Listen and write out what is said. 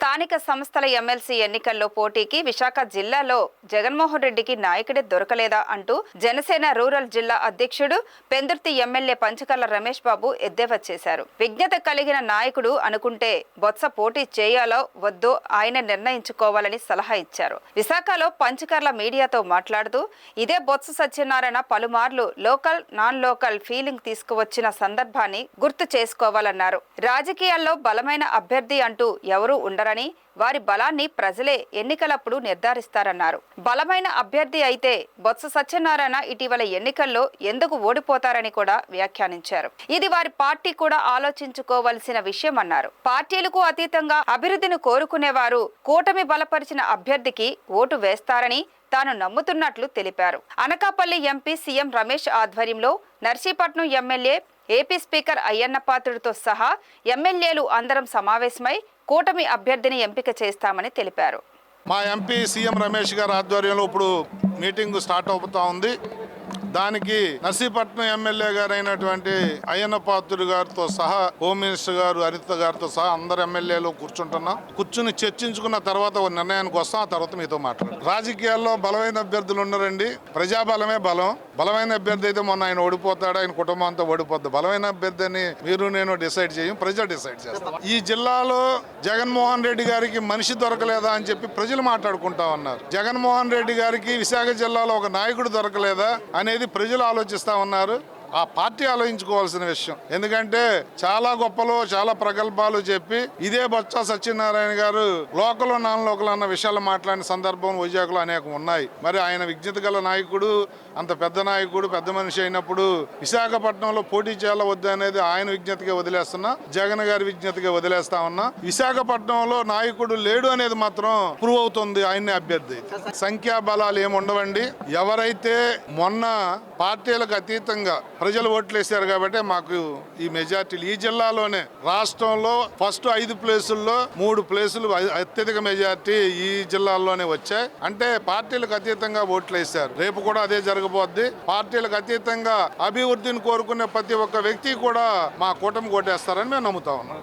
స్థానిక సంస్థల ఎమ్మెల్సీ ఎన్నికల్లో పోటీకి విశాఖ జిల్లాలో జగన్మోహన్ రెడ్డికి నాయకుడే దొరకలేదా అంటూ జనసేన రూరల్ జిల్లా అధ్యక్షుడు పెందుర్తి ఎమ్మెల్యే పంచకర్ల రమేష్ బాబు ఎద్దేవా చేశారు. విజ్ఞత కలిగిన నాయకుడు అనుకుంటే బొత్స పోటీ చేయాలో వద్దో ఆయన నిర్ణయించుకోవాలని సలహా ఇచ్చారు. విశాఖలో పంచకర్ల మీడియాతో మాట్లాడుతూ ఇదే బొత్స సత్యనారాయణ పలుమార్లు లోకల్ నాన్ లోకల్ ఫీలింగ్ తీసుకువచ్చిన సందర్భాన్ని గుర్తు చేసుకోవాలన్నారు. రాజకీయాల్లో బలమైన అభ్యర్థి అంటూ ఎవరూ ఉండరని, వారి బలాన్ని ప్రజలే ఎన్నికలప్పుడు నిర్ధారిస్తారన్నారు. బలమైన అభ్యర్థి అయితే బొత్స సత్యనారాయణ ఇటీవల ఎన్నికల్లో ఎందుకు ఓడిపోతారని కూడా వ్యాఖ్యానించారు. ఇది వారి పార్టీ కూడా ఆలోచించుకోవలసిన విషయం అన్నారు. పార్టీలకు అతీతంగా అభివృద్ధిని కోరుకునేవారు కూటమి బలపరిచిన అభ్యర్థికి ఓటు వేస్తారని తాను నమ్ముతున్నట్లు తెలిపారు. అనకాపల్లి ఎంపీ సీఎం రమేష్ ఆధ్వర్యంలో Narsipatnam MLA AP speaker Ayyanna పాత్రుడితో సహా ఎమ్మెల్యేలు అందరం సమావేశమై కూటమి అభ్యర్థిని ఎంపిక చేస్తామని తెలిపారు. మా ఎంపీ సీఎం రమేష్ గారి ఆధ్వర్యంలో ఇప్పుడు మీటింగ్ స్టార్ట్ అవుతా ఉంది. దానికి నర్సీపట్నం ఎమ్మెల్యే గారు అయినటువంటి అయ్యన్న పాత్రుడు గారితో సహా హోమ్ మినిస్టర్ గారు అనిత గారితో సహా అందరు ఎమ్మెల్యేలు కూర్చుని చర్చించుకున్న తర్వాత ఒక నిర్ణయానికి వస్తాం. ఆ తర్వాత మీతో మాట్లాడు. రాజకీయాల్లో బలమైన అభ్యర్థులు ఉన్నారండి. ప్రజాబలమే బలం. బలమైన అభ్యర్థి అయితే మొన్న ఆయన ఓడిపోతాడు, ఆయన కుటుంబం అంతా ఓడిపోద్ది. బలమైన అభ్యర్థిని మీరు నేను డిసైడ్ చేయం, ప్రజలు డిసైడ్ చేస్తారు. ఈ జిల్లాలో జగన్మోహన్ రెడ్డి గారికి మనిషి దొరకలేదా అని చెప్పి ప్రజలు మాట్లాడుకుంటా ఉన్నారు. జగన్మోహన్ రెడ్డి గారికి విశాఖ జిల్లాలో ఒక నాయకుడు దొరకలేదా అనేది ప్రజలు ఆలోచిస్తా ఉన్నారు. ఆ పార్టీ ఆలోచించుకోవాల్సిన విషయం. ఎందుకంటే చాలా గొప్పలు, చాలా ప్రగల్భాలు చెప్పి ఇదే బొత్స సత్యనారాయణ గారు లోకల్ నాన్ లోకల్ అన్న విషయాలు మాట్లాడిన సందర్భం వైజాగ్లో అనేకం ఉన్నాయి. మరి ఆయన విజ్ఞత గల నాయకుడు, అంత పెద్ద నాయకుడు, పెద్ద మనిషి అయినప్పుడు విశాఖపట్నంలో పోటీ చేయాల వద్దు అనేది ఆయన విజ్ఞతగా వదిలేస్తున్నా, జగన్ గారి విజ్ఞతగా వదిలేస్తా ఉన్నా. విశాఖపట్నంలో నాయకుడు లేడు అనేది మాత్రం ప్రూవ్ అవుతుంది. ఆయన్ని అభ్యర్థి. సంఖ్యాబలాలు ఏముండవండి. ఎవరైతే మొన్న పార్టీలకు అతీతంగా ప్రజలు ఓట్లు వేశారు కాబట్టి మాకు ఈ మెజార్టీలు ఈ జిల్లాలోనే రాష్ట్రంలో ఫస్ట్ 5 ప్లేసుల్లో 3 ప్లేసులు అత్యధిక మెజార్టీ ఈ జిల్లాల్లోనే వచ్చాయి. అంటే పార్టీలకు అతీతంగా ఓట్లు వేశారు. రేపు కూడా అదే జరగబోద్ది. పార్టీలకు అతీతంగా అభివృద్ధిని కోరుకునే ప్రతి ఒక్క వ్యక్తి కూడా మా కూటమి ఓటేస్తారని మేము నమ్ముతా ఉన్నాం.